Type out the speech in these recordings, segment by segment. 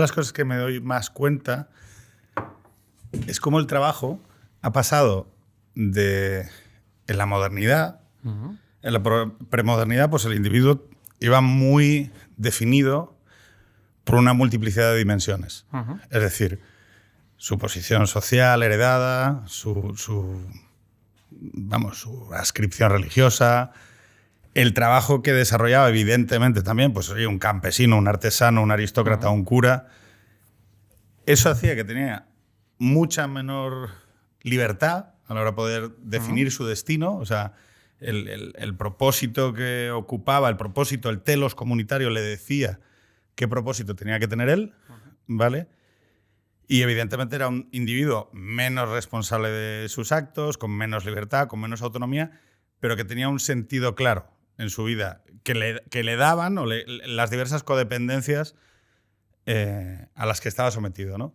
las cosas que me doy más cuenta es cómo el trabajo ha pasado en la modernidad, en la premodernidad, pues el individuo iba muy definido por una multiplicidad de dimensiones. Es decir, su posición social heredada, su adscripción religiosa, el trabajo que desarrollaba, evidentemente, también, pues oye, un campesino, un artesano, un aristócrata, un cura. Eso hacía que tenía mucha menor libertad a la hora de poder definir su destino. O sea, el propósito que ocupaba, el telos comunitario le decía qué propósito tenía que tener él, ¿vale? Y evidentemente era un individuo menos responsable de sus actos, con menos libertad, con menos autonomía, pero que tenía un sentido claro en su vida que le daban las diversas codependencias a las que estaba sometido, ¿no?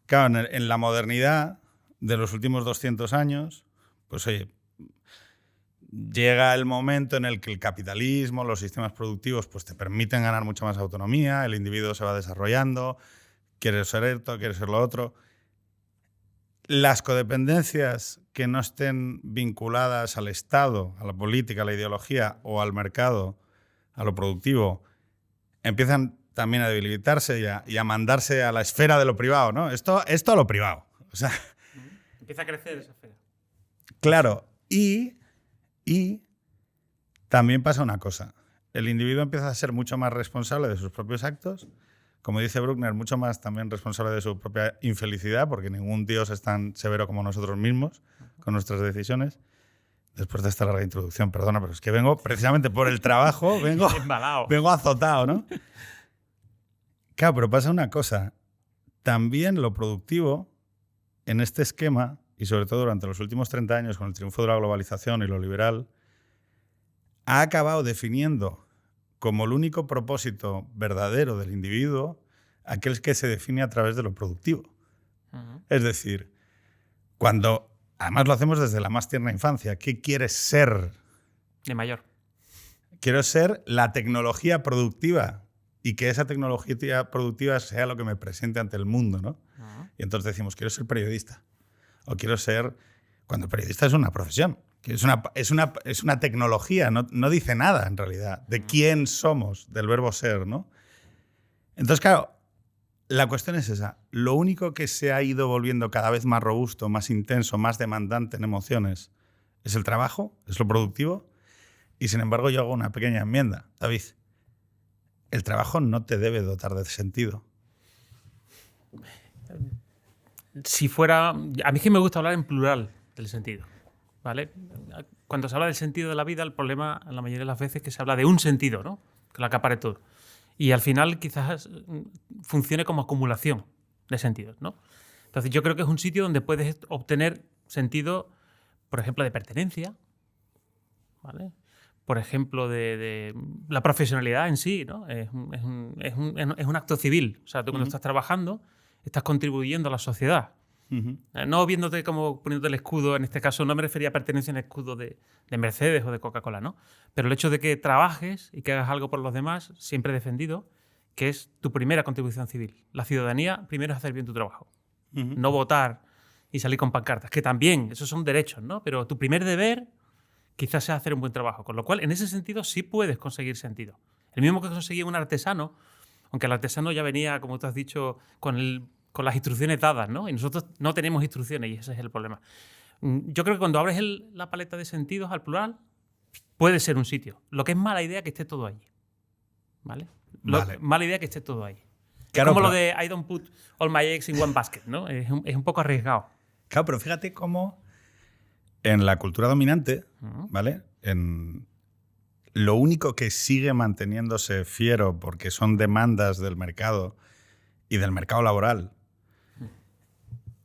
Claro, en la modernidad de los últimos 200 años, pues oye, llega el momento en el que el capitalismo, los sistemas productivos, pues te permiten ganar mucha más autonomía, el individuo se va desarrollando, quiere ser esto, quiere ser lo otro. Las codependencias que no estén vinculadas al Estado, a la política, a la ideología o al mercado, a lo productivo, empiezan también a debilitarse y a mandarse a la esfera de lo privado, ¿no? Esto a lo privado. O sea, empieza a crecer esa esfera. Claro, y también pasa una cosa. El individuo empieza a ser mucho más responsable de sus propios actos. Como dice Bruckner, mucho más también responsable de su propia infelicidad, porque ningún Dios es tan severo como nosotros mismos con nuestras decisiones. Después de esta larga introducción, perdona, pero es que vengo precisamente por el trabajo, vengo azotado, ¿no? Claro, pero pasa una cosa. También lo productivo en este esquema, y sobre todo durante los últimos 30 años con el triunfo de la globalización y lo liberal, ha acabado definiendo como el único propósito verdadero del individuo aquel que se define a través de lo productivo. Es decir, cuando, además lo hacemos desde la más tierna infancia, ¿qué quieres ser? De mayor. Quiero ser la tecnología productiva y que esa tecnología productiva sea lo que me presente ante el mundo, ¿no? Y entonces decimos, quiero ser periodista. O quiero ser... Cuando el periodista es una profesión. Que es una tecnología, no dice nada en realidad de quién somos, del verbo ser, ¿no? Entonces, claro, la cuestión es esa. Lo único que se ha ido volviendo cada vez más robusto, más intenso, más demandante en emociones es el trabajo, es lo productivo. Y sin embargo yo hago una pequeña enmienda. David, el trabajo no te debe dotar de sentido. Si fuera... A mí es que me gusta hablar en plural del sentido, ¿vale? Cuando se habla del sentido de la vida, el problema, la mayoría de las veces, es que se habla de un sentido, ¿no? Que lo acapare todo. Y al final quizás funcione como acumulación de sentidos, ¿no? Entonces yo creo que es un sitio donde puedes obtener sentido, por ejemplo, de pertenencia, ¿vale? Por ejemplo, de la profesionalidad en sí, ¿no? Es un acto civil. O sea, tú cuando estás trabajando estás contribuyendo a la sociedad. No viéndote como poniéndote el escudo, en este caso no me refería a pertenencia en el escudo de Mercedes o de Coca-Cola, ¿no? Pero el hecho de que trabajes y que hagas algo por los demás, siempre he defendido que es tu primera contribución civil. La ciudadanía primero es hacer bien tu trabajo. No votar y salir con pancartas, que también, esos son derechos, ¿no? Pero tu primer deber quizás sea hacer un buen trabajo. Con lo cual, en ese sentido, sí puedes conseguir sentido. El mismo que conseguía un artesano, aunque el artesano ya venía, como tú has dicho, con las instrucciones dadas, ¿no? Y nosotros no tenemos instrucciones y ese es el problema. Yo creo que cuando abres la paleta de sentidos al plural, puede ser un sitio. Lo que es mala idea que esté todo ahí. ¿Vale? Mala idea que esté todo ahí. Claro, es como lo de I don't put all my eggs in one basket, ¿no? Es un poco arriesgado. Claro, pero fíjate cómo en la cultura dominante, ¿vale? Lo único que sigue manteniéndose fiero porque son demandas del mercado y del mercado laboral.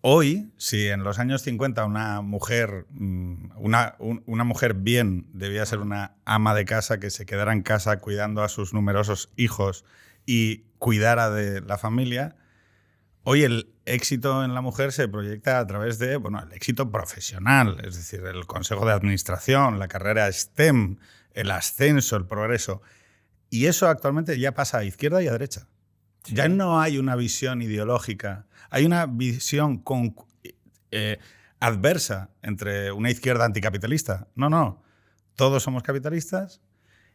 Hoy, si en los años 50 una mujer bien debía ser una ama de casa que se quedara en casa cuidando a sus numerosos hijos y cuidara de la familia, hoy el éxito en la mujer se proyecta a través de, bueno, el éxito profesional, es decir, el consejo de administración, la carrera STEM, el ascenso, el progreso. Y eso actualmente ya pasa a izquierda y a derecha. Sí. Ya no hay una visión ideológica, hay una visión adversa entre una izquierda anticapitalista. No, todos somos capitalistas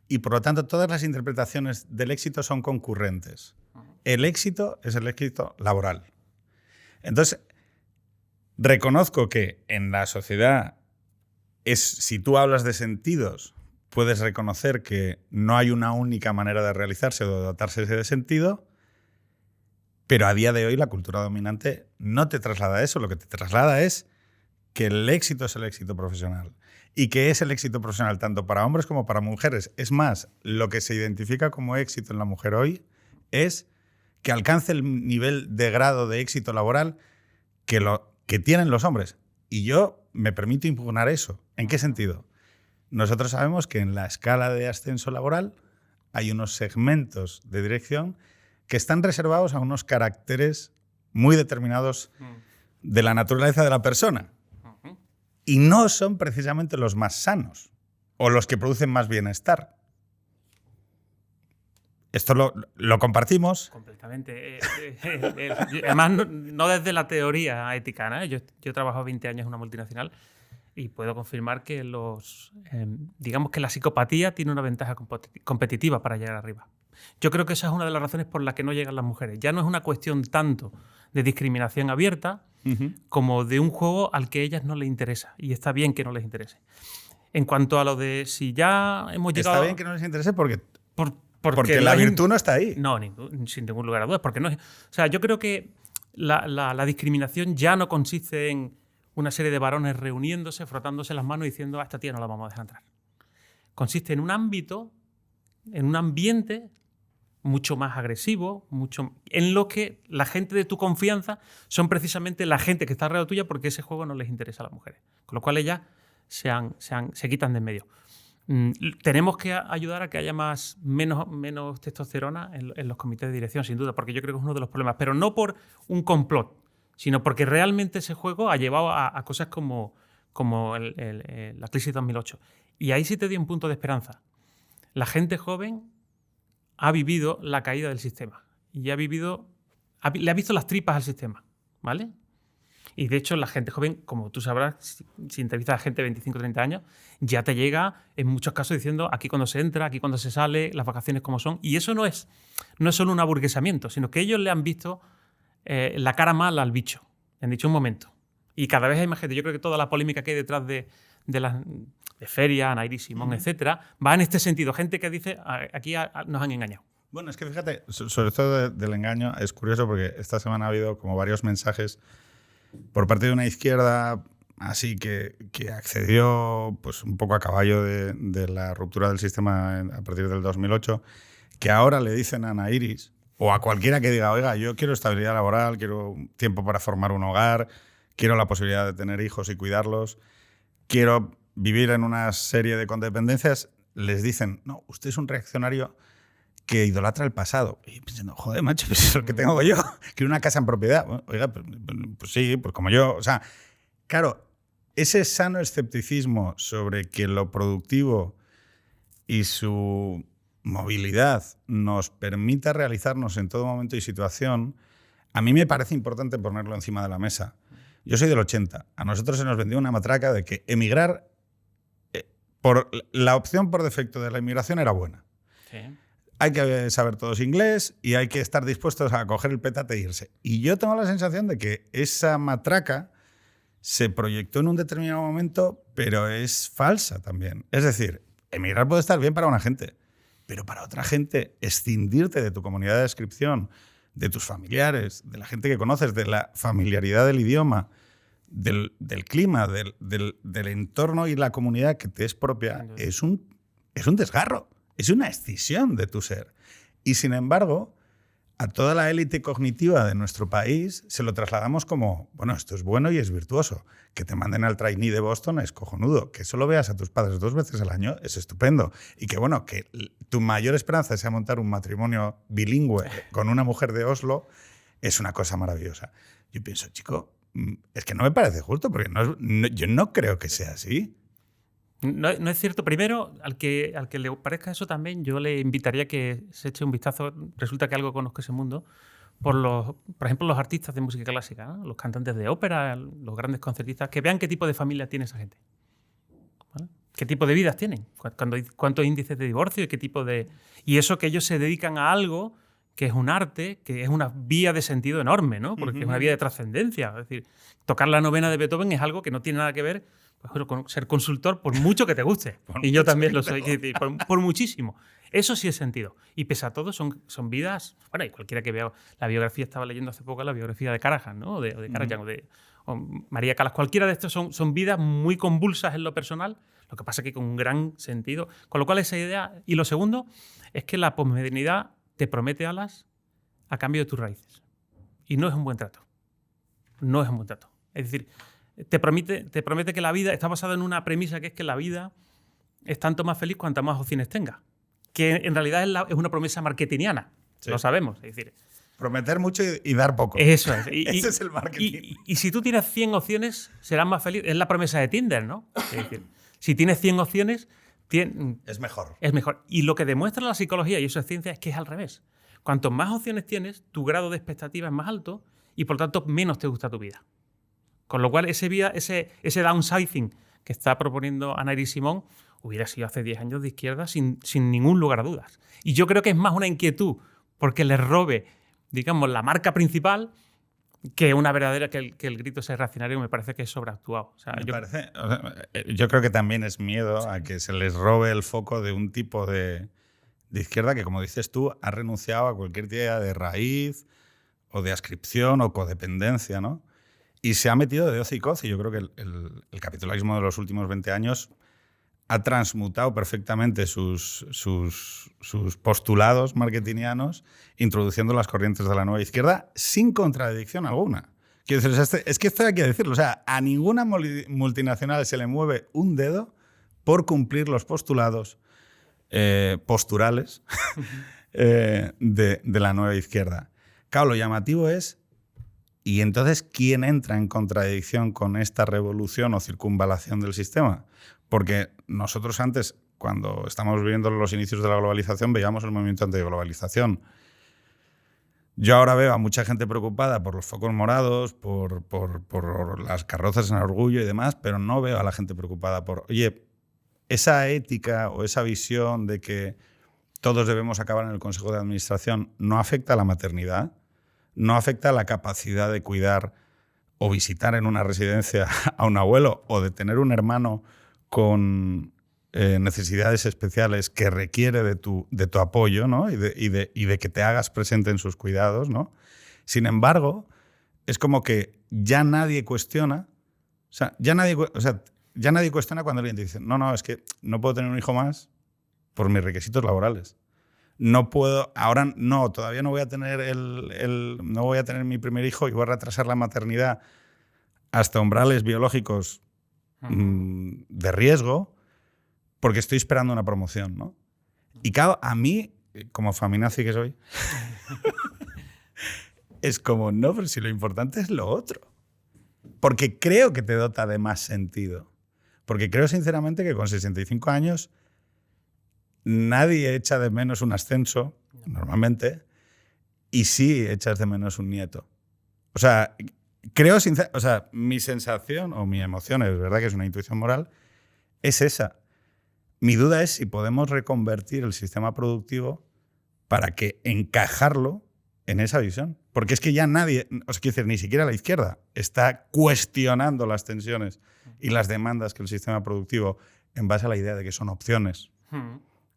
y por lo tanto todas las interpretaciones del éxito son concurrentes. El éxito es el éxito laboral. Entonces, reconozco que en la sociedad, si tú hablas de sentidos, puedes reconocer que no hay una única manera de realizarse o de dotarse de sentido, pero a día de hoy la cultura dominante no te traslada eso, lo que te traslada es que el éxito es el éxito profesional y que es el éxito profesional tanto para hombres como para mujeres. Es más, lo que se identifica como éxito en la mujer hoy es que alcance el nivel de grado de éxito laboral que tienen los hombres. Y yo me permito impugnar eso. ¿En qué sentido? Nosotros sabemos que en la escala de ascenso laboral hay unos segmentos de dirección que están reservados a unos caracteres muy determinados de la naturaleza de la persona. Y no son precisamente los más sanos o los que producen más bienestar. Esto lo compartimos. Completamente. Además, no desde la teoría ética, ¿no? Yo he trabajado 20 años en una multinacional y puedo confirmar que digamos que la psicopatía tiene una ventaja competitiva para llegar arriba. Yo creo que esa es una de las razones por las que no llegan las mujeres. Ya no es una cuestión tanto de discriminación abierta como de un juego al que a ellas no les interesa. Y está bien que no les interese. En cuanto a lo de si ya hemos llegado... Está bien que no les interese porque porque la virtud no está ahí. No, sin ningún lugar a dudas. Porque no es, o sea, yo creo que la discriminación ya no consiste en una serie de varones reuniéndose, frotándose las manos y diciendo a esta tía no la vamos a dejar entrar. Consiste en un ámbito, en un ambiente mucho más agresivo, en lo que la gente de tu confianza son precisamente la gente que está alrededor tuya porque ese juego no les interesa a las mujeres. Con lo cual ellas se quitan de en medio. Tenemos que ayudar a que haya menos testosterona en los comités de dirección, sin duda, porque yo creo que es uno de los problemas. Pero no por un complot, sino porque realmente ese juego ha llevado a cosas como la crisis 2008. Y ahí sí te doy un punto de esperanza. La gente joven ha vivido la caída del sistema y le ha visto las tripas al sistema, ¿vale? Y de hecho la gente joven, como tú sabrás, si entrevistas a gente de 25 o 30 años, ya te llega en muchos casos diciendo aquí cuando se entra, aquí cuando se sale, las vacaciones como son. Y eso no es solo un aburguesamiento, sino que ellos le han visto la cara mala al bicho, en dicho momento. Y cada vez hay más gente. Yo creo que toda la polémica que hay detrás de Feria, Nairi Simón, etcétera, va en este sentido. Gente que dice, aquí nos han engañado. Bueno, es que fíjate, sobre todo del engaño, es curioso porque esta semana ha habido como varios mensajes por parte de una izquierda así que accedió pues, un poco a caballo de la ruptura del sistema a partir del 2008, que ahora le dicen a Nairis o a cualquiera que diga, oiga, yo quiero estabilidad laboral, quiero tiempo para formar un hogar, quiero la posibilidad de tener hijos y cuidarlos, quiero vivir en una serie de codependencias, les dicen, no, usted es un reaccionario que idolatra el pasado. Y pensando, joder, macho, pues eso es lo que tengo yo. Quiero una casa en propiedad. Bueno, oiga, pues sí, pues como yo. O sea, claro, ese sano escepticismo sobre que lo productivo y su movilidad nos permita realizarnos en todo momento y situación, a mí me parece importante ponerlo encima de la mesa. Yo soy del 80. A nosotros se nos vendió una matraca de que emigrar, la opción por defecto de la inmigración era buena. Sí. Hay que saber todos inglés y hay que estar dispuestos a coger el petate e irse. Y yo tengo la sensación de que esa matraca se proyectó en un determinado momento, pero es falsa también. Es decir, emigrar puede estar bien para una gente, pero para otra gente, escindirte de tu comunidad de descripción, de tus familiares, de la gente que conoces, de la familiaridad del idioma, del clima, del entorno y la comunidad que te es propia, es un desgarro. Es una escisión de tu ser. Y sin embargo, a toda la élite cognitiva de nuestro país se lo trasladamos como, bueno, esto es bueno y es virtuoso. Que te manden al trainee de Boston es cojonudo. Que solo veas a tus padres 2 veces al año es estupendo. Y que, bueno, que tu mayor esperanza sea montar un matrimonio bilingüe con una mujer de Oslo es una cosa maravillosa. Yo pienso, chico, es que no me parece justo porque yo no creo que sea así. No es cierto. Primero, al que le parezca eso también, yo le invitaría a que se eche un vistazo. Resulta que algo conozco ese mundo. Por ejemplo, los artistas de música clásica, ¿no? Los cantantes de ópera, los grandes concertistas, que vean qué tipo de familia tiene esa gente. ¿Vale? ¿Qué tipo de vidas tienen? ¿Cuántos índices de divorcio? Y eso que ellos se dedican a algo que es un arte, que es una vía de sentido enorme, ¿no? Porque es una vía de trascendencia. Es decir, tocar la novena de Beethoven es algo que no tiene nada que ver con ser consultor, por mucho que te guste. Y yo también lo soy, por muchísimo. Eso sí es sentido. Y pese a todo, son vidas... Bueno, y cualquiera que vea la biografía, estaba leyendo hace poco la biografía de Karajan, ¿no? O de Karajan, o María Callas. Cualquiera de estos son vidas muy convulsas en lo personal, lo que pasa es que con un gran sentido. Con lo cual esa idea... Y lo segundo es que la posmodernidad te promete alas a cambio de tus raíces. Y no es un buen trato. No es un buen trato. Es decir, te promete que la vida está basada en una premisa, que es que la vida es tanto más feliz cuanto más opciones tenga. Que en realidad es una promesa marketingiana. Sí. Lo sabemos. Es decir, prometer mucho y dar poco. Eso es. Ese es el marketing. Y si tú tienes 100 opciones, serás más feliz. Es la promesa de Tinder, ¿no? Es decir, si tienes 100 opciones... Es mejor. Es mejor. Y lo que demuestra la psicología, y eso es ciencia, es que es al revés. Cuanto más opciones tienes, tu grado de expectativa es más alto y, por lo tanto, menos te gusta tu vida. Con lo cual, ese downsizing que está proponiendo Ana Iris Simón hubiera sido hace 10 años de izquierda sin ningún lugar a dudas. Y yo creo que es más una inquietud porque les robe, digamos, la marca principal que una verdadera, que el grito ese reaccionario me parece que es sobreactuado. O sea, yo creo que también es miedo a que se les robe el foco de un tipo de izquierda que, como dices tú, ha renunciado a cualquier idea de raíz o de ascripción o codependencia, ¿no? Y se ha metido de hoz y coz. Y yo creo que el capitalismo de los últimos 20 años ha transmutado perfectamente sus postulados marketingianos, introduciendo las corrientes de la nueva izquierda sin contradicción alguna. Quiero decir, es que esto hay que decirlo. O sea, a ninguna multinacional se le mueve un dedo por cumplir los postulados posturales de la nueva izquierda. Claro, lo llamativo es, ¿y entonces quién entra en contradicción con esta revolución o circunvalación del sistema? Porque nosotros antes, cuando estamos viviendo los inicios de la globalización, veíamos el movimiento antiglobalización. Yo ahora veo a mucha gente preocupada por los focos morados, por las carrozas en orgullo y demás, pero no veo a la gente preocupada por, oye, esa ética o esa visión de que todos debemos acabar en el Consejo de Administración no afecta a la maternidad, no afecta a la capacidad de cuidar o visitar en una residencia a un abuelo o de tener un hermano con necesidades especiales que requiere de tu apoyo, ¿no? y de que te hagas presente en sus cuidados, ¿no? Sin embargo, es como que ya nadie cuestiona, ya nadie cuestiona cuando alguien te dice, no, es que no puedo tener un hijo más por mis requisitos laborales. No puedo, ahora no, todavía no voy a tener no voy a tener mi primer hijo y voy a retrasar la maternidad hasta umbrales biológicos de riesgo porque estoy esperando una promoción, ¿no? Y claro, a mí, como feminazi que soy, es como, no, pero si lo importante es lo otro. Porque creo que te dota de más sentido. Porque creo sinceramente que con 65 años nadie echa de menos un ascenso, normalmente, y sí echas de menos un nieto. O sea, mi sensación o mi emoción, es verdad que es una intuición moral, es esa. Mi duda es si podemos reconvertir el sistema productivo para que encajarlo en esa visión. Porque es que ya nadie, quiero decir, ni siquiera la izquierda está cuestionando las tensiones y las demandas que el sistema productivo en base a la idea de que son opciones.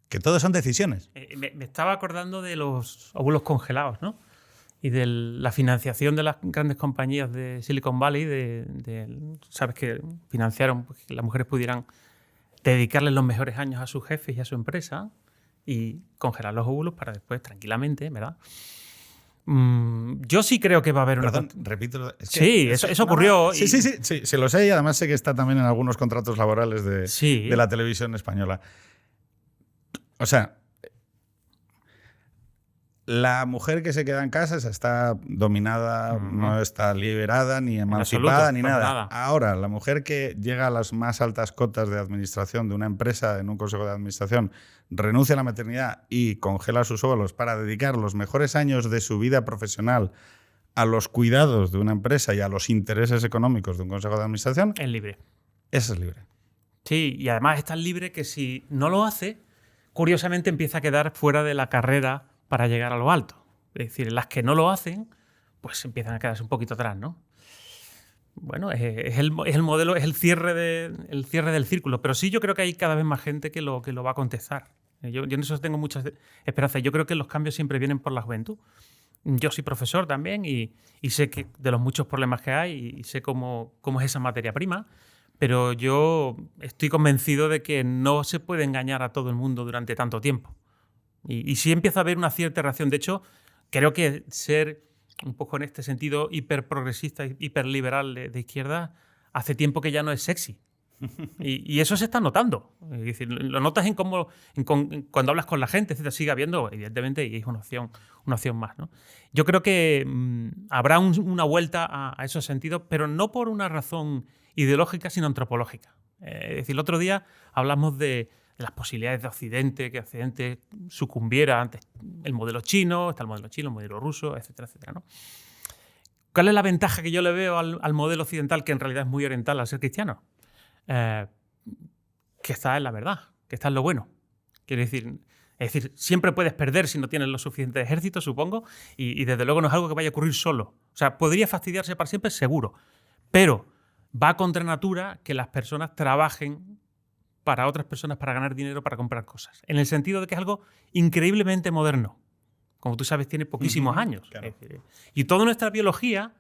Que todo son decisiones. Me estaba acordando de los óvulos congelados, ¿no? Y de la financiación de las grandes compañías de Silicon Valley, sabes que financiaron que las mujeres pudieran dedicarles los mejores años a sus jefes y a su empresa y congelar los óvulos para después, tranquilamente, ¿verdad? Yo sí creo que va a haber Perdón, repito. Sí, eso ocurrió. Sí, lo sé y además sé que está también en algunos contratos laborales de la televisión española. O sea, la mujer que se queda en casa está dominada, no está liberada, ni emancipada, absoluto, ni pues nada. nada. Ahora, la mujer que llega a las más altas cotas de administración de una empresa en un consejo de administración, renuncia a la maternidad y congela sus óvulos para dedicar los mejores años de su vida profesional a los cuidados de una empresa y a los intereses económicos de un consejo de administración, Es libre. esa es libre. Sí, y además es tan libre que si no lo hace, curiosamente empieza a quedar fuera de la carrera para llegar a lo alto. Es decir, las que no lo hacen, pues empiezan a quedarse un poquito atrás, ¿no? Bueno, es el modelo, es el cierre del círculo. Pero sí yo creo que hay cada vez más gente que lo va a contestar. Yo en eso tengo muchas esperanzas. Yo creo que los cambios siempre vienen por la juventud. Yo soy profesor también y sé que de los muchos problemas que hay y sé cómo es esa materia prima, pero yo estoy convencido de que no se puede engañar a todo el mundo durante tanto tiempo. Y sí empieza a haber una cierta reacción. De hecho, creo que ser un poco en este sentido hiperprogresista, hiperliberal de izquierda, hace tiempo que ya no es sexy. Y eso se está notando. Es decir, lo notas cuando hablas con la gente, etc. Sigue habiendo, evidentemente, y es una opción más, ¿no? Yo creo que habrá una vuelta a esos sentidos, pero no por una razón ideológica, sino antropológica. Es decir, el otro día hablamos de las posibilidades de Occidente, que Occidente sucumbiera ante el modelo chino, está el modelo ruso, etcétera, etcétera, ¿no? ¿Cuál es la ventaja que yo le veo al modelo occidental, que en realidad es muy oriental al ser cristiano? Que está en la verdad, que está en lo bueno. Quiero decir, siempre puedes perder si no tienes lo suficiente ejército, supongo, y desde luego no es algo que vaya a ocurrir solo. O sea, podría fastidiarse para siempre, seguro, pero va contra natura que las personas trabajen para otras personas para ganar dinero, para comprar cosas. En el sentido de que es algo increíblemente moderno. Como tú sabes, tiene poquísimos años. Claro. Es decir, y toda nuestra biología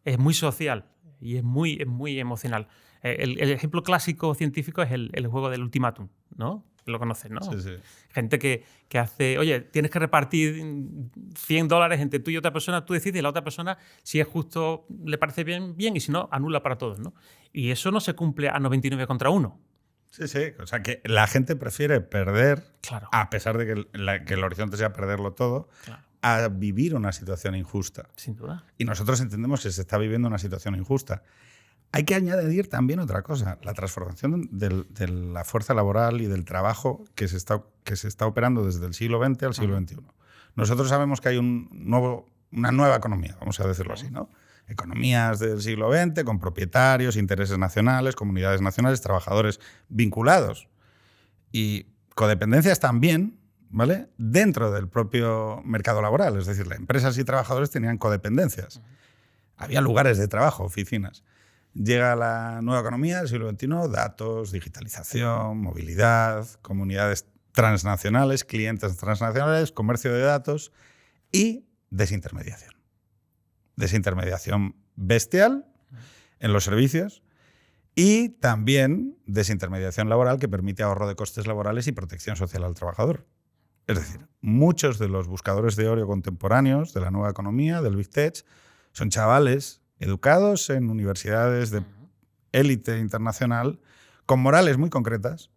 es muy social y es muy emocional. El ejemplo clásico científico es el juego del ultimátum, ¿no? Lo conoces, ¿no? Sí, sí. Gente que hace, oye, tienes que repartir $100 entre tú y otra persona, tú decides, y la otra persona, si es justo, le parece bien, y si no, anula para todos, ¿no? Y eso no se cumple a 99 contra 1. Sí, sí. O sea, que la gente prefiere perder, Claro. a pesar de que el horizonte sea perderlo todo, Claro. a vivir una situación injusta. Sin duda. Y nosotros entendemos que se está viviendo una situación injusta. Hay que añadir también otra cosa, la transformación de la fuerza laboral y del trabajo que se está operando desde el siglo XX al siglo XXI. Nosotros sabemos que hay una nueva economía, vamos a decirlo así, ¿no? Economías del siglo XX con propietarios, intereses nacionales, comunidades nacionales, trabajadores vinculados y codependencias también, ¿vale? Dentro del propio mercado laboral, es decir, las empresas y trabajadores tenían codependencias. Había lugares de trabajo, oficinas. Llega la nueva economía del siglo XXI, datos, digitalización, movilidad, comunidades transnacionales, clientes transnacionales, comercio de datos y desintermediación. Desintermediación bestial en los servicios y también desintermediación laboral que permite ahorro de costes laborales y protección social al trabajador. Es decir, muchos de los buscadores de oro contemporáneos de la nueva economía, del Big Tech, son chavales educados en universidades de élite internacional con morales muy concretas,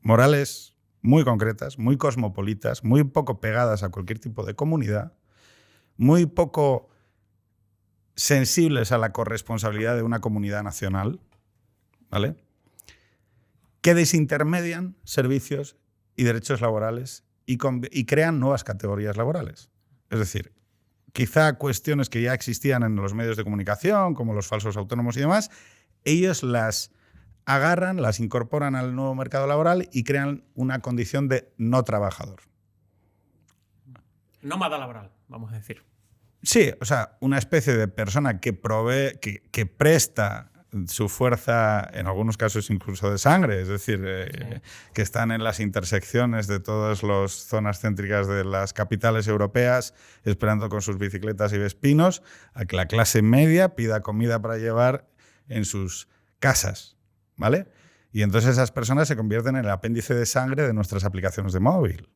muy cosmopolitas, muy poco pegadas a cualquier tipo de comunidad, muy poco sensibles a la corresponsabilidad de una comunidad nacional, ¿vale? Que desintermedian servicios y derechos laborales y crean nuevas categorías laborales. Es decir, quizá cuestiones que ya existían en los medios de comunicación, como los falsos autónomos y demás, ellos las agarran, las incorporan al nuevo mercado laboral y crean una condición de no trabajador. Nómada laboral, vamos a decir. Sí, o sea, una especie de persona que provee, que presta su fuerza, en algunos casos incluso de sangre, es decir, que están en las intersecciones de todas las zonas céntricas de las capitales europeas, esperando con sus bicicletas y vespinos a que la clase media pida comida para llevar en sus casas, ¿vale? Y entonces esas personas se convierten en el apéndice de sangre de nuestras aplicaciones de móvil.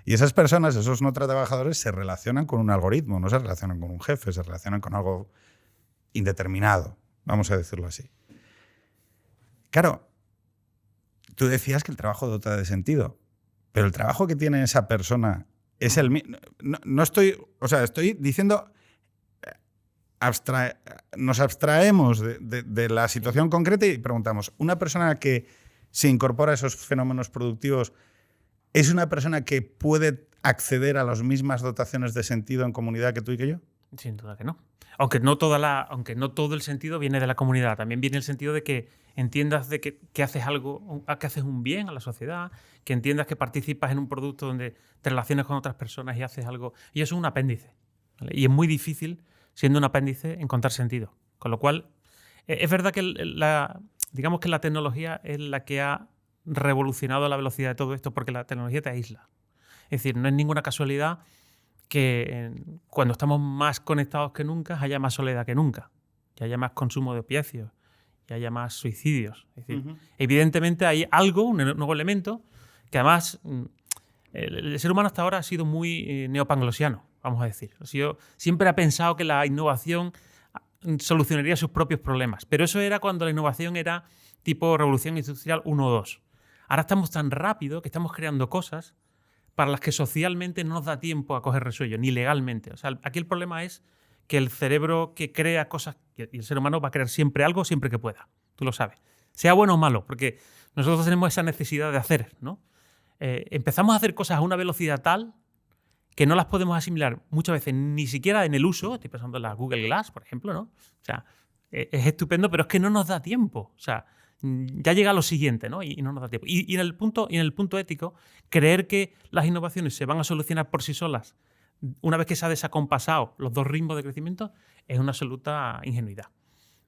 Y esas personas, esos no trabajadores, se relacionan con un algoritmo, no se relacionan con un jefe, se relacionan con algo indeterminado, vamos a decirlo así. Claro, tú decías que el trabajo dota de sentido, pero el trabajo que tiene esa persona es el mismo. No estoy... O sea, estoy diciendo... nos abstraemos de la situación concreta y preguntamos, ¿una persona que se incorpora a esos fenómenos productivos es una persona que puede acceder a las mismas dotaciones de sentido en comunidad que tú y que yo? Sin duda que no. Aunque no todo el sentido viene de la comunidad, también viene el sentido de que entiendas de que haces algo, que haces un bien a la sociedad, que entiendas que participas en un producto donde te relacionas con otras personas y haces algo. Y eso es un apéndice, ¿vale? Y es muy difícil, siendo un apéndice, encontrar sentido. Con lo cual, es verdad que digamos que la tecnología es la que ha revolucionado la velocidad de todo esto, porque la tecnología te aísla. Es decir, no es ninguna casualidad que cuando estamos más conectados que nunca haya más soledad que nunca, que haya más consumo de opiáceos, que haya más suicidios. Es decir, evidentemente hay algo, un nuevo elemento, que además el ser humano hasta ahora ha sido muy neopanglosiano, vamos a decir. Siempre ha pensado que la innovación solucionaría sus propios problemas, pero eso era cuando la innovación era tipo revolución industrial 1 o 2. Ahora estamos tan rápido que estamos creando cosas para las que socialmente no nos da tiempo a coger resuello, ni legalmente. O sea, aquí el problema es que el cerebro que crea cosas, y el ser humano va a crear siempre algo, siempre que pueda. Tú lo sabes. Sea bueno o malo, porque nosotros tenemos esa necesidad de hacer, ¿no? Empezamos a hacer cosas a una velocidad tal que no las podemos asimilar muchas veces ni siquiera en el uso. Estoy pensando en la Google Glass, por ejemplo, ¿no? O sea, es estupendo, pero es que no nos da tiempo. O sea, ya llega lo siguiente, ¿no? Y no nos da tiempo. Y en el punto ético, creer que las innovaciones se van a solucionar por sí solas una vez que se ha desacompasado los dos ritmos de crecimiento es una absoluta ingenuidad.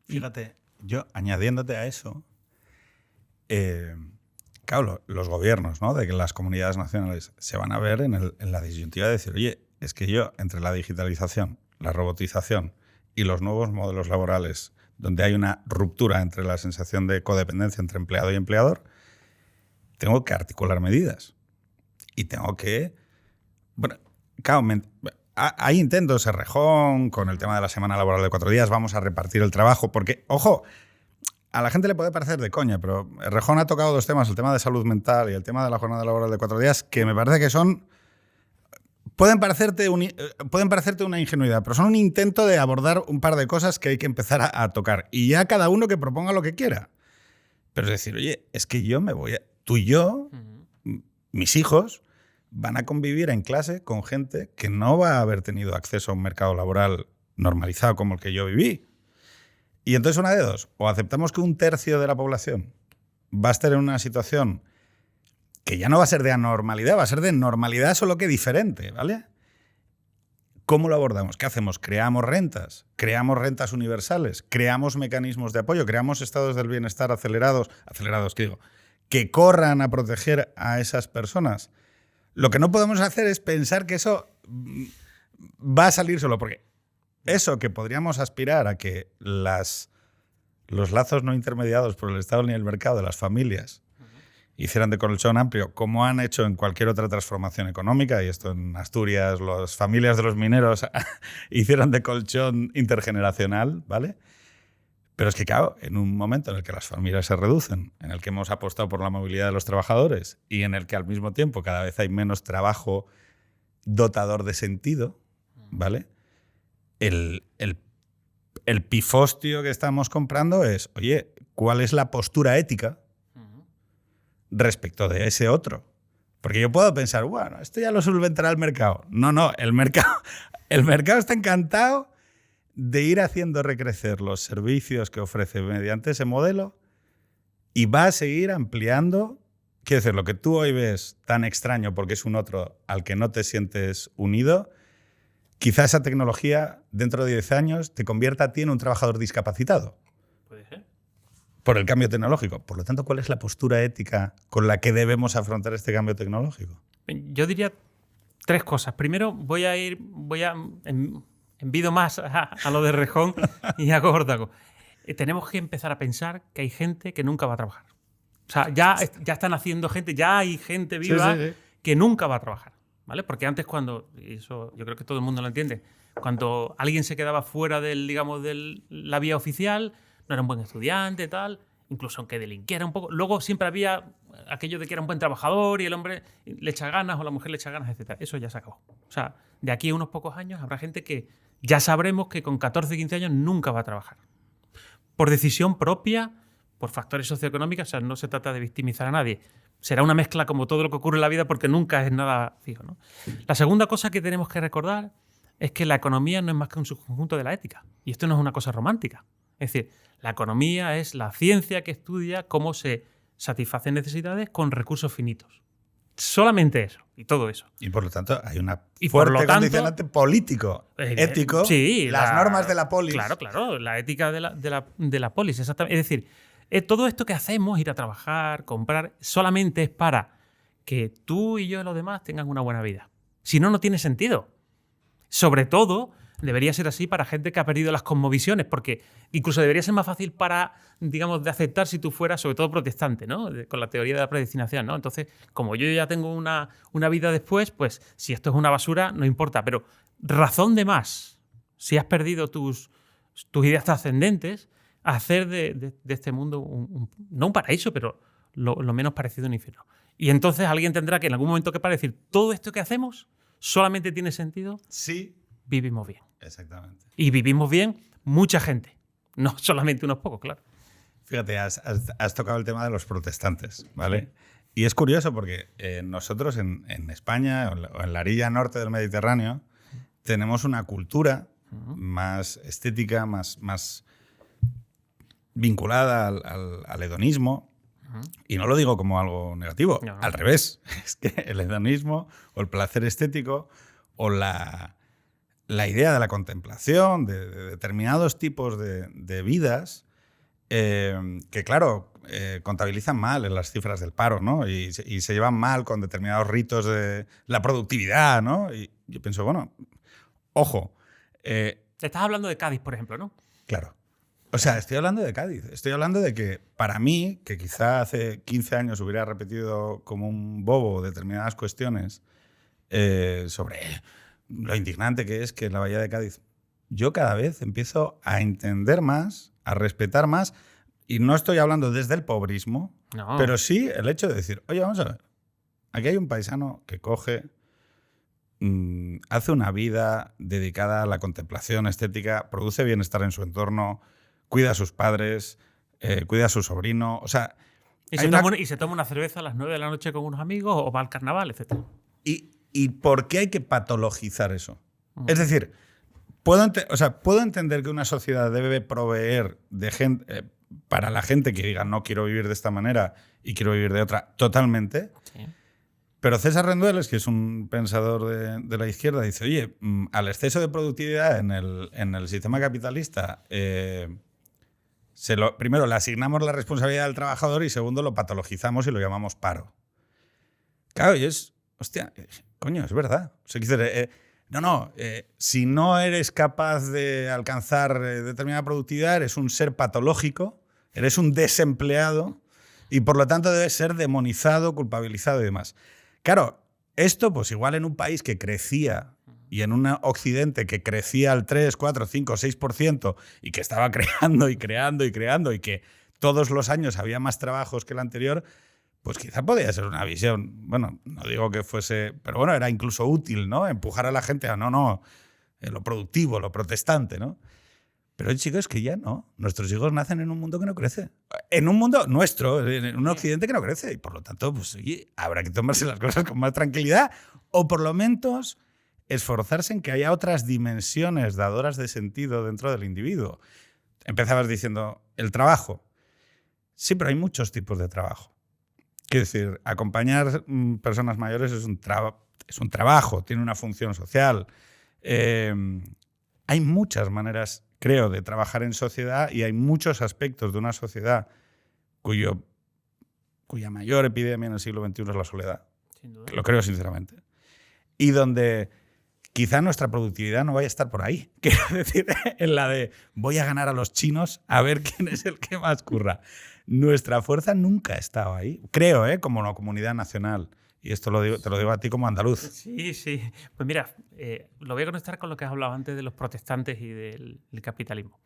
Fíjate, yo añadiéndote a eso, claro, los gobiernos, ¿no?, de que las comunidades nacionales se van a ver en la disyuntiva de decir, oye, es que yo, entre la digitalización, la robotización y los nuevos modelos laborales, donde hay una ruptura entre la sensación de codependencia entre empleado y empleador, tengo que articular medidas. Y tengo que... Bueno, claro, hay intentos, Errejón, con el tema de la semana laboral de 4 días, vamos a repartir el trabajo, porque, ojo, a la gente le puede parecer de coña, pero Errejón ha tocado 2 temas, el tema de salud mental y el tema de la jornada laboral de 4 días, que me parece que son... Pueden parecerte una ingenuidad, pero son un intento de abordar un par de cosas que hay que empezar a tocar. Y ya cada uno que proponga lo que quiera. Pero es decir, oye, es que yo me voy a... Tú y yo, mis hijos, van a convivir en clase con gente que no va a haber tenido acceso a un mercado laboral normalizado como el que yo viví. Y entonces una de dos. O aceptamos que 1/3 de la población va a estar en una situación que ya no va a ser de anormalidad, va a ser de normalidad, solo que diferente, ¿vale? ¿Cómo lo abordamos? ¿Qué hacemos? ¿Creamos rentas universales? ¿Creamos mecanismos de apoyo? ¿Creamos estados del bienestar acelerados, que corran a proteger a esas personas? Lo que no podemos hacer es pensar que eso va a salir solo, porque eso que podríamos aspirar a que los lazos no intermediados por el Estado ni el mercado de las familias hicieran de colchón amplio, como han hecho en cualquier otra transformación económica, y esto en Asturias, las familias de los mineros hicieron de colchón intergeneracional, ¿vale? Pero es que, claro, en un momento en el que las familias se reducen, en el que hemos apostado por la movilidad de los trabajadores y en el que al mismo tiempo cada vez hay menos trabajo dotador de sentido, ¿vale? El pifostio que estamos comprando es, oye, ¿cuál es la postura ética respecto de ese otro? Porque yo puedo pensar, bueno, esto ya lo solventará el mercado. No, el mercado está encantado de ir haciendo recrecer los servicios que ofrece mediante ese modelo y va a seguir ampliando. Quiero decir, lo que tú hoy ves tan extraño porque es un otro al que no te sientes unido, quizá esa tecnología dentro de 10 años te convierta a ti en un trabajador discapacitado. Puede ser. Por el cambio tecnológico. Por lo tanto, ¿cuál es la postura ética con la que debemos afrontar este cambio tecnológico? Yo diría 3 cosas. Primero, envido más a lo de Errejón y a Górdago. Tenemos que empezar a pensar que hay gente que nunca va a trabajar. O sea, ya están haciendo gente, ya hay gente viva que nunca va a trabajar, ¿vale? Porque antes y eso yo creo que todo el mundo lo entiende, cuando alguien se quedaba fuera de la vía oficial, no era un buen estudiante, tal, incluso aunque delinquiera un poco. Luego siempre había aquello de que era un buen trabajador y el hombre le echa ganas o la mujer le echa ganas, etc. Eso ya se acabó. O sea, de aquí a unos pocos años habrá gente que ya sabremos que con 14, 15 años nunca va a trabajar. Por decisión propia, por factores socioeconómicos, o sea, no se trata de victimizar a nadie. Será una mezcla como todo lo que ocurre en la vida porque nunca es nada fijo, ¿no? La segunda cosa que tenemos que recordar es que la economía no es más que un subconjunto de la ética. Y esto no es una cosa romántica. Es decir, la economía es la ciencia que estudia cómo se satisfacen necesidades con recursos finitos. Solamente eso, y todo eso. Y por lo tanto hay una Y por fuerte lo tanto, condicionante político, ético, sí, las normas de la polis. Claro, la ética de la polis, exactamente. Es decir, todo esto que hacemos, ir a trabajar, comprar, solamente es para que tú y yo y los demás tengan una buena vida. Si no, no tiene sentido. Sobre todo, debería ser así para gente que ha perdido las cosmovisiones, porque incluso debería ser más fácil para, digamos, de aceptar si tú fueras, sobre todo protestante, ¿no? Con la teoría de la predestinación, ¿no? Entonces, como yo ya tengo una vida después, pues si esto es una basura, no importa. Pero razón de más, si has perdido tus ideas trascendentes, hacer de este mundo no un paraíso, pero lo menos parecido a un infierno. Y entonces alguien tendrá que en algún momento que para decir, todo esto que hacemos solamente tiene sentido sí, vivimos bien. Exactamente. Y vivimos bien mucha gente, no solamente unos pocos, claro. Fíjate, has tocado el tema de los protestantes, ¿vale? Y es curioso porque nosotros en España o en la orilla norte del Mediterráneo tenemos una cultura más estética, más vinculada al hedonismo. Y no lo digo como algo negativo, no. Al revés. Es que el hedonismo o el placer estético o la idea de la contemplación, de determinados tipos de vidas que, claro, contabilizan mal en las cifras del paro, ¿no? Y se llevan mal con determinados ritos de la productividad, ¿no? Y yo pienso, bueno, ojo. Estás hablando de Cádiz, por ejemplo, ¿no? Claro. O sea, estoy hablando de Cádiz. Estoy hablando de que para mí, que quizá hace 15 años hubiera repetido como un bobo determinadas cuestiones sobre lo indignante que es que la Bahía de Cádiz, yo cada vez empiezo a entender más, a respetar más, y no estoy hablando desde el pobrismo, no. Pero sí el hecho de decir, oye, vamos a ver, aquí hay un paisano que coge, hace una vida dedicada a la contemplación estética, produce bienestar en su entorno, cuida a sus padres, cuida a su sobrino, o sea... Y se toma una cerveza a las 9 de la noche con unos amigos o va al carnaval, etc. ¿Y por qué hay que patologizar eso? Es decir, puedo entender que una sociedad debe proveer de gente, para la gente que diga no quiero vivir de esta manera y quiero vivir de otra, totalmente. Sí. Pero César Rendueles, que es un pensador de la izquierda, dice, oye, al exceso de productividad en el sistema capitalista... primero, le asignamos la responsabilidad al trabajador y segundo, lo patologizamos y lo llamamos paro. Claro, y es... Hostia, coño, es verdad. O sea, si no eres capaz de alcanzar determinada productividad, eres un ser patológico, eres un desempleado y por lo tanto debes ser demonizado, culpabilizado y demás. Claro, esto pues igual en un país que crecía y en un occidente que crecía al 3, 4, 5, 6% y que estaba creando y creando y creando y que todos los años había más trabajos que el anterior, pues quizá podía ser una visión, bueno, no digo que fuese, pero bueno, era incluso útil, ¿no? Empujar a la gente a lo productivo, lo protestante, ¿no? Pero chicos, que ya no. Nuestros hijos nacen en un mundo que no crece. En un mundo nuestro, en un occidente que no crece. Y por lo tanto, pues oye, habrá que tomarse las cosas con más tranquilidad o por lo menos esforzarse en que haya otras dimensiones dadoras de sentido dentro del individuo. Empezabas diciendo, el trabajo. Sí, pero hay muchos tipos de trabajo. Quiero decir, acompañar personas mayores es un trabajo, tiene una función social. Hay muchas maneras, creo, de trabajar en sociedad y hay muchos aspectos de una sociedad cuya mayor epidemia en el siglo XXI es la soledad. Sin duda. Lo creo sinceramente. Y donde quizá nuestra productividad no vaya a estar por ahí. Quiero decir, en la de voy a ganar a los chinos a ver quién es el que más curra. Nuestra fuerza nunca ha estado ahí. Creo, como una comunidad nacional. Y esto te lo digo a ti como andaluz. Sí, sí. Pues mira, lo voy a conectar con lo que has hablado antes de los protestantes y del capitalismo.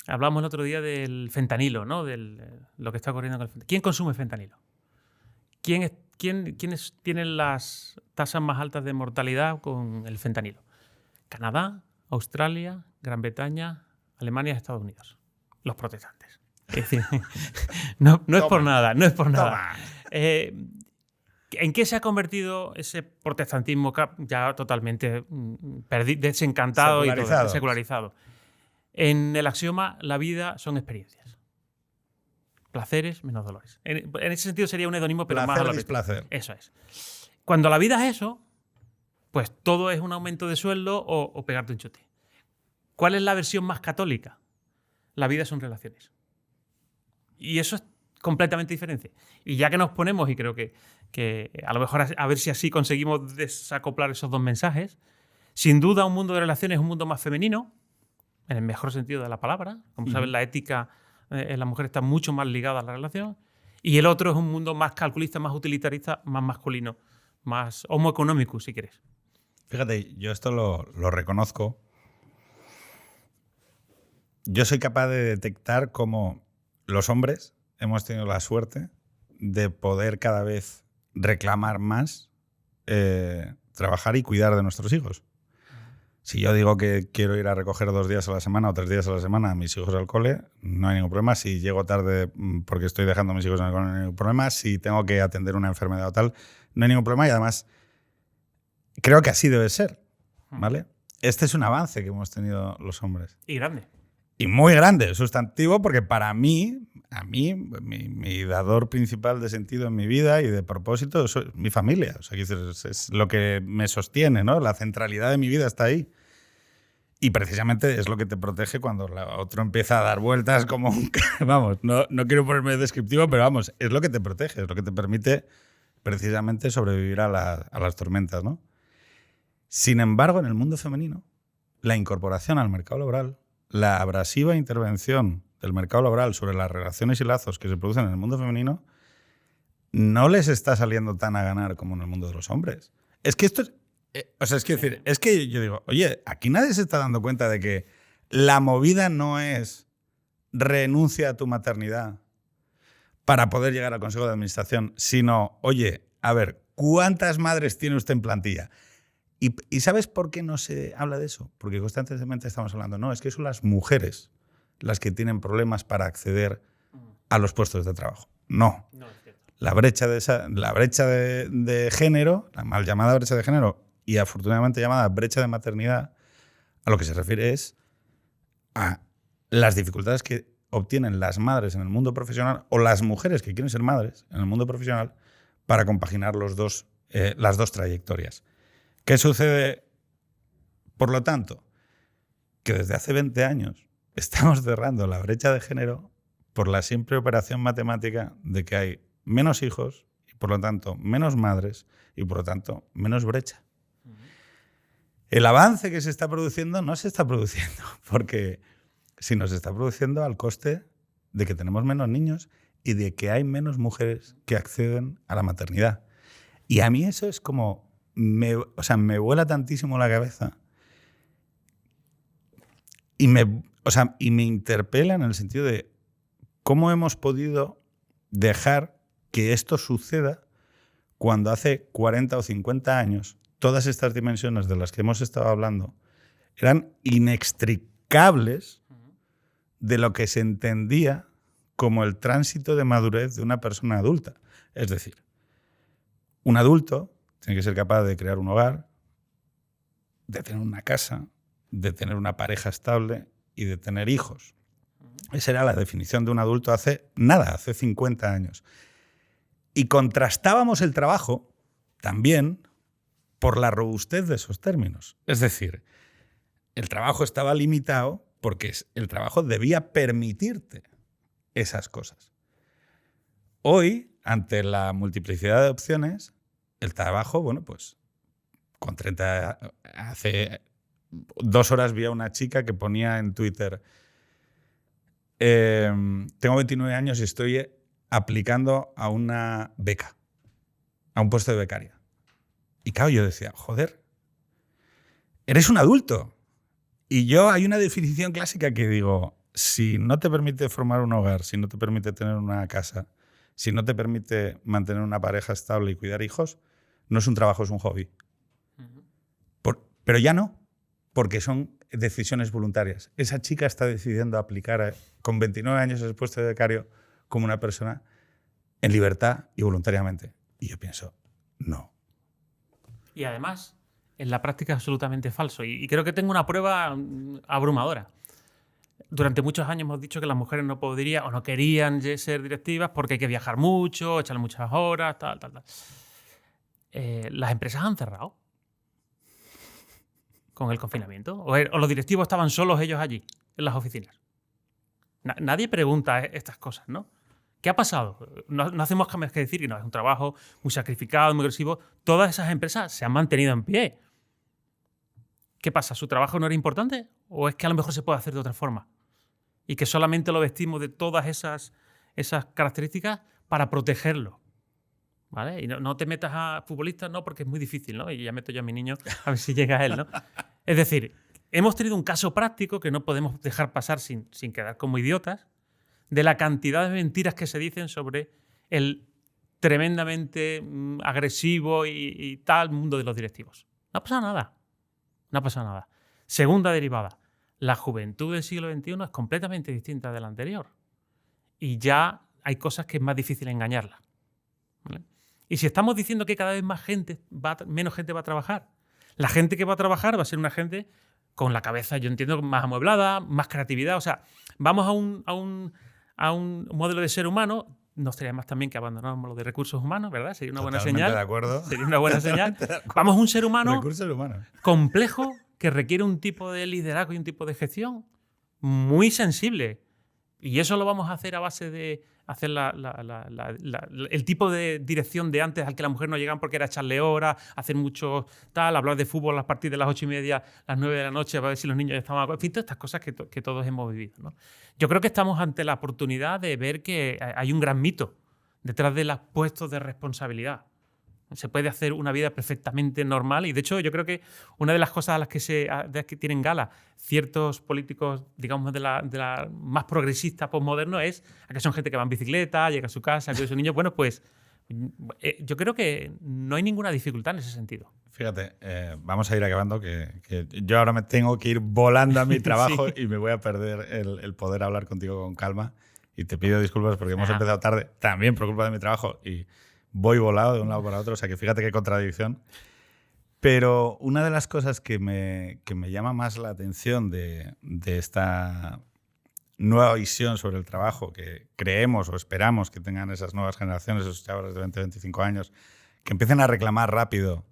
Hablamos el otro día del fentanilo, ¿no? De lo que está ocurriendo con el fentanilo. ¿Quién consume fentanilo? ¿Quiénes tienen las tasas más altas de mortalidad con el fentanilo? Canadá, Australia, Gran Bretaña, Alemania y Estados Unidos. Los protestantes. Es decir, no es por nada, no es por nada. ¿En qué se ha convertido ese protestantismo ya totalmente desencantado y secularizado? En el axioma, la vida son experiencias. Placeres menos dolores. En ese sentido sería un hedonismo, pero placer, más a lo displacer. Eso es. Cuando la vida es eso, pues todo es un aumento de sueldo o pegarte un chute. ¿Cuál es la versión más católica? La vida son relaciones. Y eso es completamente diferente. Y ya que nos ponemos, y creo que a lo mejor a ver si así conseguimos desacoplar esos dos mensajes, sin duda un mundo de relaciones es un mundo más femenino, en el mejor sentido de la palabra. Como sabes, la ética en la mujer está mucho más ligada a la relación. Y el otro es un mundo más calculista, más utilitarista, más masculino, más homo economicus, si quieres. Fíjate, yo esto lo reconozco. Yo soy capaz de detectar cómo los hombres hemos tenido la suerte de poder cada vez reclamar más trabajar y cuidar de nuestros hijos. Si yo digo que quiero ir a recoger 2 días a la semana o 3 días a la semana a mis hijos al cole, no hay ningún problema. Si llego tarde porque estoy dejando a mis hijos en el cole, no hay ningún problema. Si tengo que atender una enfermedad o tal, no hay ningún problema. Y además, creo que así debe ser, ¿vale? Este es un avance que hemos tenido los hombres. Y grande. Y muy grande, sustantivo, porque para mí, mi dador principal de sentido en mi vida y de propósito es mi familia. O sea, es lo que me sostiene, ¿no? La centralidad de mi vida está ahí. Y precisamente es lo que te protege cuando otro empieza a dar vueltas como un... Vamos, no quiero ponerme descriptivo, pero vamos, es lo que te protege, es lo que te permite precisamente sobrevivir a las tormentas, ¿no? Sin embargo, en el mundo femenino, la incorporación al mercado laboral, la abrasiva intervención del mercado laboral sobre las relaciones y lazos que se producen en el mundo femenino no les está saliendo tan a ganar como en el mundo de los hombres. Es que esto es... O sea, es que yo digo, oye, aquí nadie se está dando cuenta de que la movida no es renuncia a tu maternidad para poder llegar al Consejo de Administración, sino, oye, a ver, ¿cuántas madres tiene usted en plantilla? ¿Y sabes por qué no se habla de eso? Porque constantemente estamos hablando, no, es que son las mujeres las que tienen problemas para acceder a los puestos de trabajo. No. La brecha de género, la mal llamada brecha de género y afortunadamente llamada brecha de maternidad, a lo que se refiere es a las dificultades que obtienen las madres en el mundo profesional o las mujeres que quieren ser madres en el mundo profesional para compaginar las dos trayectorias. ¿Qué sucede? Por lo tanto, que desde hace 20 años estamos cerrando la brecha de género por la simple operación matemática de que hay menos hijos y, por lo tanto, menos madres y, por lo tanto, menos brecha. El avance que se está produciendo no se está produciendo porque sino se está produciendo al coste de que tenemos menos niños y de que hay menos mujeres que acceden a la maternidad. Y a mí eso es como... me vuela tantísimo la cabeza y me interpela en el sentido de cómo hemos podido dejar que esto suceda cuando hace 40 o 50 años todas estas dimensiones de las que hemos estado hablando eran inextricables de lo que se entendía como el tránsito de madurez de una persona adulta. Es decir, un adulto tiene que ser capaz de crear un hogar, de tener una casa, de tener una pareja estable y de tener hijos. Esa era la definición de un adulto hace 50 años. Y contrastábamos el trabajo también por la robustez de esos términos. Es decir, el trabajo estaba limitado porque el trabajo debía permitirte esas cosas. Hoy, ante la multiplicidad de opciones, el trabajo, bueno, pues con 30... Hace 2 horas vi a una chica que ponía en Twitter tengo 29 años y estoy aplicando a una beca, a un puesto de becaria. Y claro, yo decía, joder, eres un adulto. Y yo hay una definición clásica que digo, si no te permite formar un hogar, si no te permite tener una casa, si no te permite mantener una pareja estable y cuidar hijos, no es un trabajo, es un hobby. Pero ya no, porque son decisiones voluntarias. Esa chica está decidiendo aplicar con 29 años ese puesto de becario como una persona en libertad y voluntariamente. Y yo pienso, no. Y además, en la práctica es absolutamente falso. Y creo que tengo una prueba abrumadora. Durante muchos años hemos dicho que las mujeres no podrían o no querían ser directivas porque hay que viajar mucho, echarle muchas horas, tal. Las empresas han cerrado con el confinamiento. O los directivos estaban solos ellos allí, en las oficinas. Nadie pregunta estas cosas, ¿no? ¿Qué ha pasado? No hacemos más que decir que no, es un trabajo muy sacrificado, muy agresivo. Todas esas empresas se han mantenido en pie. ¿Qué pasa? ¿Su trabajo no era importante? ¿O es que a lo mejor se puede hacer de otra forma? Y que solamente lo vestimos de todas esas características para protegerlo. ¿Vale? Y no te metas a futbolistas, no, porque es muy difícil, ¿no? Y ya meto yo a mi niño a ver si llega a él, ¿no? Es decir, hemos tenido un caso práctico que no podemos dejar pasar sin quedar como idiotas, de la cantidad de mentiras que se dicen sobre el tremendamente agresivo y tal mundo de los directivos. No ha pasado nada. No ha pasado nada. Segunda derivada. La juventud del siglo XXI es completamente distinta de la anterior. Y ya hay cosas que es más difícil engañarla. ¿Vale? Y si estamos diciendo que cada vez menos gente va a trabajar, la gente que va a trabajar va a ser una gente con la cabeza, yo entiendo, más amueblada, más creatividad. O sea, vamos a un modelo de ser humano. No estaría más también que abandonáramos lo de recursos humanos, ¿verdad? Sería una buena señal. De acuerdo. Sería una buena señal. Vamos a un ser humano Recursos humanos complejo que requiere un tipo de liderazgo y un tipo de gestión muy sensible. Y eso lo vamos a hacer a base de hacer el tipo de dirección de antes al que las mujeres no llegaban porque era echarle horas, hacer mucho tal, hablar de fútbol a partir de las 8:30, las 9 de la noche, para ver si los niños ya estaban... En fin, todas estas cosas que todos hemos vivido, ¿no? Yo creo que estamos ante la oportunidad de ver que hay un gran mito detrás de los puestos de responsabilidad. Se puede hacer una vida perfectamente normal y, de hecho, yo creo que una de las cosas a las que tienen gala ciertos políticos, digamos, de la más progresista, postmoderno, es a que son gente que va en bicicleta, llega a su casa, cuida a sus niños. Bueno, pues yo creo que no hay ninguna dificultad en ese sentido. Fíjate, vamos a ir acabando, que yo ahora me tengo que ir volando a mi trabajo sí. Y me voy a perder el poder hablar contigo con calma. Y te pido disculpas porque hemos empezado tarde, también por culpa de mi trabajo, y voy volado de un lado para otro, o sea que fíjate qué contradicción. Pero una de las cosas que me llama más la atención de esta nueva visión sobre el trabajo que creemos o esperamos que tengan esas nuevas generaciones, esos chavales de 20-25 años, que empiecen a reclamar rápido,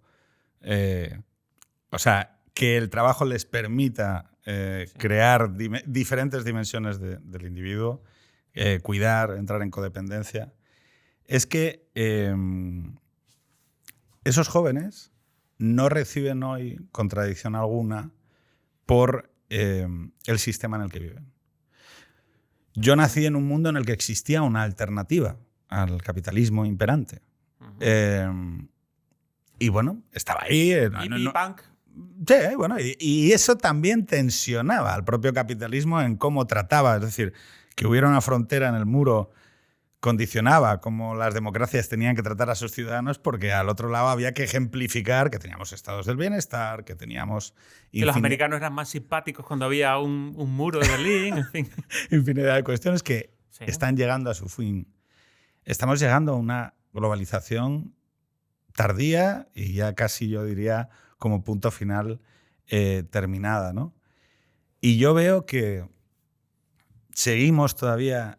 o sea, que el trabajo les permita crear diferentes dimensiones del individuo, cuidar, entrar en codependencia, es que esos jóvenes no reciben hoy contradicción alguna por el sistema en el que viven. Yo nací en un mundo en el que existía una alternativa al capitalismo imperante. Y bueno, estaba ahí. Punk. Sí, bueno, y eso también tensionaba al propio capitalismo en cómo trataba. Es decir, que hubiera una frontera en el muro condicionaba cómo las democracias tenían que tratar a sus ciudadanos, porque al otro lado había que ejemplificar que teníamos estados del bienestar, que teníamos... Que los americanos eran más simpáticos cuando había un muro de Berlín, en fin. Infinidad de cuestiones que están llegando a su fin. Estamos llegando a una globalización tardía y ya casi, yo diría, como punto final terminada, ¿no? Y yo veo que seguimos todavía...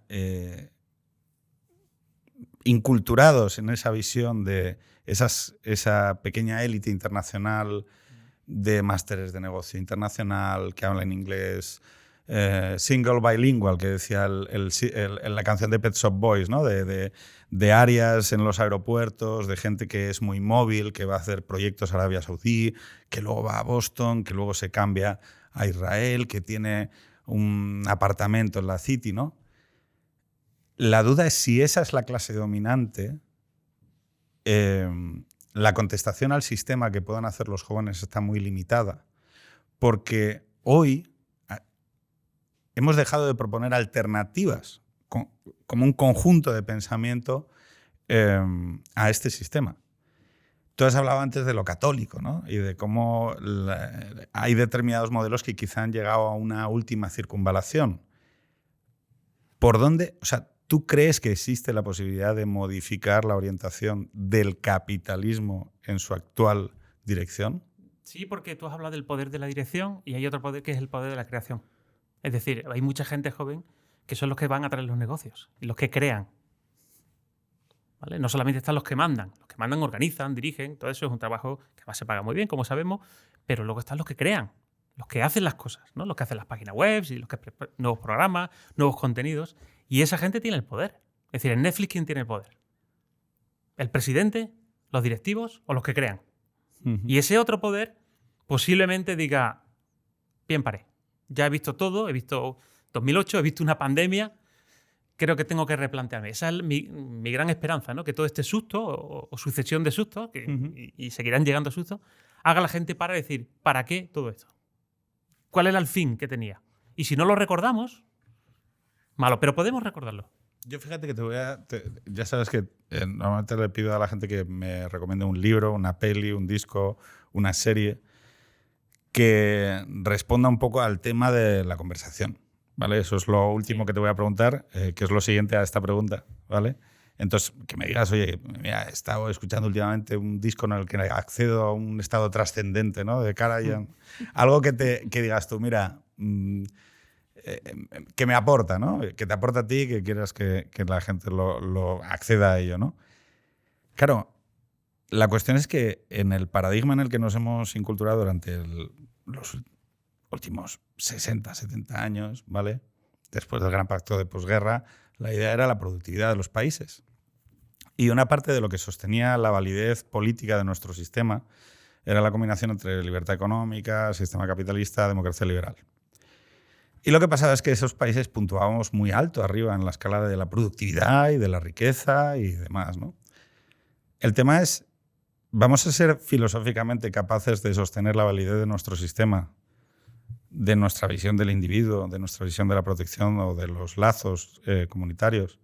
inculturados en esa visión de esa pequeña élite internacional de másteres de negocio internacional que habla en inglés, single bilingual, que decía la canción de Pet Shop Boys, ¿no? de áreas en los aeropuertos, de gente que es muy móvil, que va a hacer proyectos a Arabia Saudí, que luego va a Boston, que luego se cambia a Israel, que tiene un apartamento en la City, ¿no? La duda es si esa es la clase dominante. La contestación al sistema que puedan hacer los jóvenes está muy limitada, porque hoy hemos dejado de proponer alternativas como un conjunto de pensamiento a este sistema. Tú has hablado antes de lo católico, ¿no? Y de cómo hay determinados modelos que quizá han llegado a una última circunvalación. ¿Por dónde? O sea, ¿tú crees que existe la posibilidad de modificar la orientación del capitalismo en su actual dirección? Sí, porque tú has hablado del poder de la dirección y hay otro poder que es el poder de la creación. Es decir, hay mucha gente joven que son los que van a traer los negocios y los que crean. ¿Vale? No solamente están los que mandan organizan, dirigen, todo eso es un trabajo que además se paga muy bien, como sabemos, pero luego están los que crean, los que hacen las cosas, ¿no? Los que hacen las páginas web, y los que nuevos programas, nuevos contenidos, y esa gente tiene el poder. Es decir, en Netflix, ¿quién tiene el poder? ¿El presidente, los directivos o los que crean? Y ese otro poder posiblemente diga, bien paré, ya he visto todo, he visto 2008, he visto una pandemia, creo que tengo que replantearme. Esa es mi gran esperanza, ¿no? Que todo este susto o sucesión de sustos, y seguirán llegando sustos, haga a la gente para decir, ¿para qué todo esto? ¿Cuál era el fin que tenía? Y si no lo recordamos, malo, pero podemos recordarlo. Yo fíjate que ya sabes que normalmente le pido a la gente que me recomiende un libro, una peli, un disco, una serie que responda un poco al tema de la conversación, ¿vale? Eso es lo último que te voy a preguntar, que es lo siguiente a esta pregunta, ¿vale? Entonces, que me digas, oye, mira, he estado escuchando últimamente un disco en el que accedo a un estado trascendente, ¿no? De cara a algo que digas tú, mira, que me aporta, ¿no? Que te aporta a ti y que quieras que la gente lo acceda a ello, ¿no? Claro, la cuestión es que en el paradigma en el que nos hemos inculturado durante los últimos 60, 70 años, ¿vale? Después del gran pacto de posguerra, la idea era la productividad de los países. Y una parte de lo que sostenía la validez política de nuestro sistema era la combinación entre libertad económica, sistema capitalista, democracia liberal. Y lo que pasaba es que esos países puntuábamos muy alto arriba en la escala de la productividad y de la riqueza y demás, ¿no? El tema es, ¿vamos a ser filosóficamente capaces de sostener la validez de nuestro sistema, de nuestra visión del individuo, de nuestra visión de la protección o de los lazos comunitarios,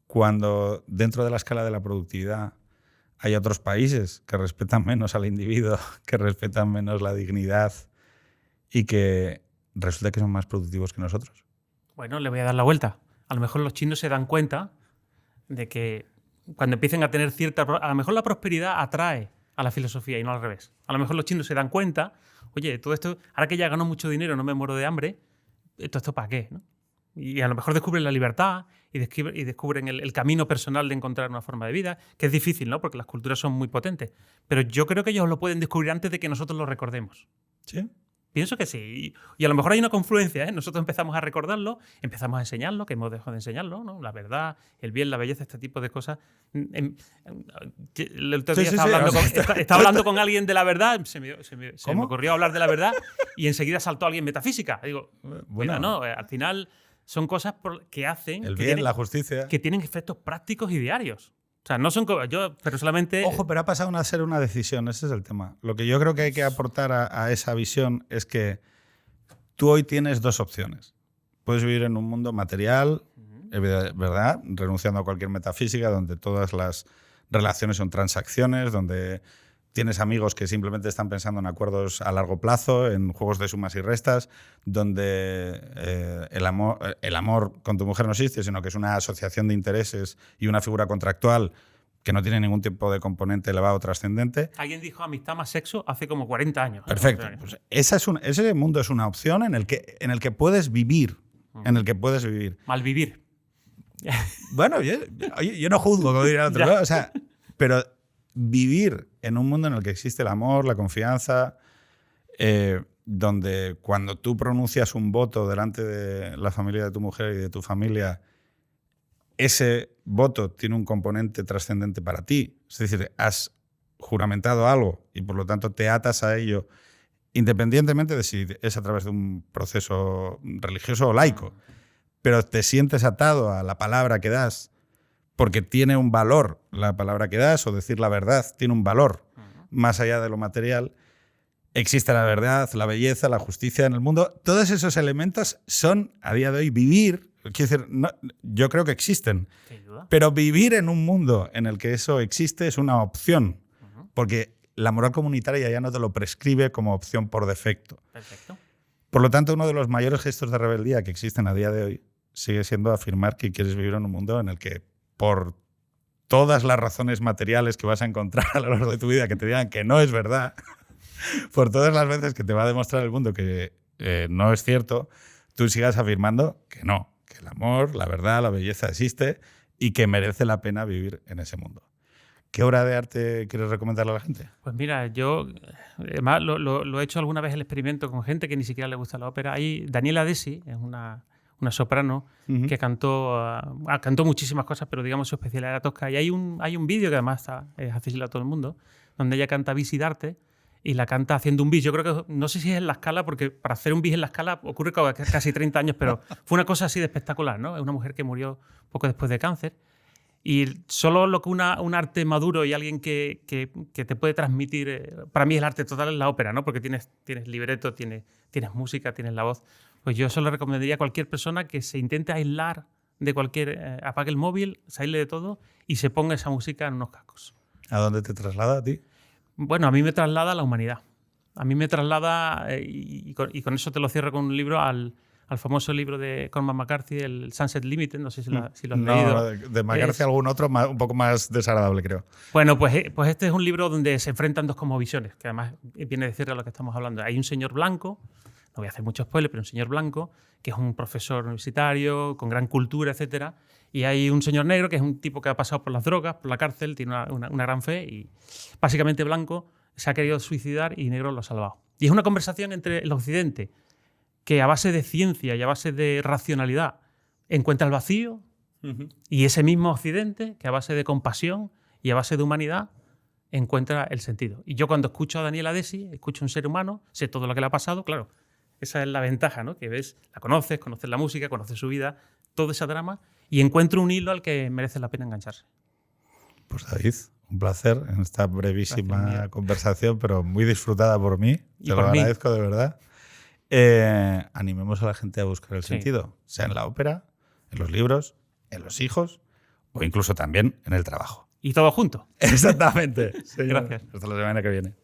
cuando dentro de la escala de la productividad hay otros países que respetan menos al individuo, que respetan menos la dignidad y que resulta que son más productivos que nosotros? Bueno, le voy a dar la vuelta. A lo mejor los chinos se dan cuenta de que cuando empiecen a tener cierta... A lo mejor la prosperidad atrae a la filosofía y no al revés. A lo mejor los chinos se dan cuenta, oye, todo esto, ahora que ya gano mucho dinero, no me muero de hambre, ¿esto para qué? ¿No? Y a lo mejor descubren la libertad y descubren el camino personal de encontrar una forma de vida, que es difícil, ¿no? Porque las culturas son muy potentes. Pero yo creo que ellos lo pueden descubrir antes de que nosotros lo recordemos. ¿Sí? Pienso que sí. Y a lo mejor hay una confluencia, ¿eh? Nosotros empezamos a recordarlo, empezamos a enseñarlo, que hemos dejado de enseñarlo, ¿no? La verdad, el bien, la belleza, este tipo de cosas. El otro día estaba hablando con alguien de la verdad, se me ocurrió hablar de la verdad y enseguida saltó alguien metafísica. Digo, bueno, no, al final son cosas que hacen... El bien, la justicia. Que tienen efectos prácticos y diarios. O sea, no son... Yo personalmente... Ojo, pero ha pasado a ser una decisión, ese es el tema. Lo que yo creo que hay que aportar a esa visión es que tú hoy tienes dos opciones. Puedes vivir en un mundo material, ¿verdad? Renunciando a cualquier metafísica, donde todas las relaciones son transacciones, donde tienes amigos que simplemente están pensando en acuerdos a largo plazo, en juegos de sumas y restas, donde el amor con tu mujer no existe, sino que es una asociación de intereses y una figura contractual que no tiene ningún tipo de componente elevado o trascendente. Alguien dijo amistad más sexo hace como 40 años. Perfecto. Pues ese mundo es una opción en el que puedes vivir. En el que puedes vivir. Malvivir. Bueno, yo no juzgo, como diría el otro, ¿no? O sea, pero vivir en un mundo en el que existe el amor, la confianza, donde cuando tú pronuncias un voto delante de la familia de tu mujer y de tu familia, ese voto tiene un componente trascendente para ti. Es decir, has juramentado algo y por lo tanto te atas a ello, independientemente de si es a través de un proceso religioso o laico. Pero te sientes atado a la palabra que das porque tiene un valor la palabra que das, o decir la verdad tiene un valor más allá de lo material. existe la verdad, la belleza, la justicia en el mundo. Todos esos elementos son, a día de hoy, vivir. Quiero decir, yo creo que existen. Sin duda. Pero vivir en un mundo en el que eso existe es una opción. Porque la moral comunitaria ya no te lo prescribe como opción por defecto. Perfecto. Por lo tanto, uno de los mayores gestos de rebeldía que existen a día de hoy sigue siendo afirmar que quieres vivir en un mundo en el que, por todas las razones materiales que vas a encontrar a lo largo de tu vida que te digan que no es verdad, por todas las veces que te va a demostrar el mundo que no es cierto, tú sigas afirmando que no, que el amor, la verdad, la belleza existe y que merece la pena vivir en ese mundo. ¿Qué obra de arte quieres recomendarle a la gente? Pues mira, yo además lo he hecho alguna vez el experimento con gente que ni siquiera le gusta la ópera. Hay Daniela Desi, es una soprano que cantó muchísimas cosas, pero digamos su especialidad era Tosca. Y hay un vídeo que además es accesible a todo el mundo, donde ella canta bis y darte y la canta haciendo un bis. Yo creo que, no sé si es en la Scala, porque para hacer un bis en la Scala ocurre casi 30 años, pero fue una cosa así de espectacular, ¿no? Es una mujer que murió poco después de cáncer. Y solo lo que un arte maduro y alguien que te puede transmitir, para mí el arte total es la ópera, ¿no? Porque tienes libreto, tienes música, tienes la voz. Pues yo solo recomendaría a cualquier persona que se intente aislar de cualquier... apague el móvil, se aísle de todo y se ponga esa música en unos cascos. ¿A dónde te traslada a ti? Bueno, a mí me traslada a la humanidad. A mí me traslada, y con eso te lo cierro con un libro, al famoso libro de Cormac McCarthy, el Sunset Limited, no sé si lo has leído. No, de McCarthy algún otro un poco más desagradable, creo. Bueno, pues este es un libro donde se enfrentan dos cosmovisiones, que además viene a decir a lo que estamos hablando. Hay un señor blanco, no voy a hacer mucho spoiler, pero un señor blanco, que es un profesor universitario, con gran cultura, etcétera. Y hay un señor negro, que es un tipo que ha pasado por las drogas, por la cárcel, tiene una gran fe y básicamente blanco se ha querido suicidar y negro lo ha salvado. Y es una conversación entre el occidente, que a base de ciencia y a base de racionalidad encuentra el vacío, y ese mismo occidente que a base de compasión y a base de humanidad encuentra el sentido. Y yo cuando escucho a Daniela Desi, escucho a un ser humano, sé todo lo que le ha pasado, claro, esa es la ventaja, ¿no? Que ves, la conoces la música, conoces su vida, todo ese drama, y encuentro un hilo al que merece la pena engancharse. Pues David, un placer en esta brevísima conversación, pero muy disfrutada por mí. Te lo agradezco de verdad. Animemos a la gente a buscar el sentido, sea en la ópera, en los libros, en los hijos o incluso también en el trabajo. Y todo junto. Exactamente. Gracias. Hasta la semana que viene.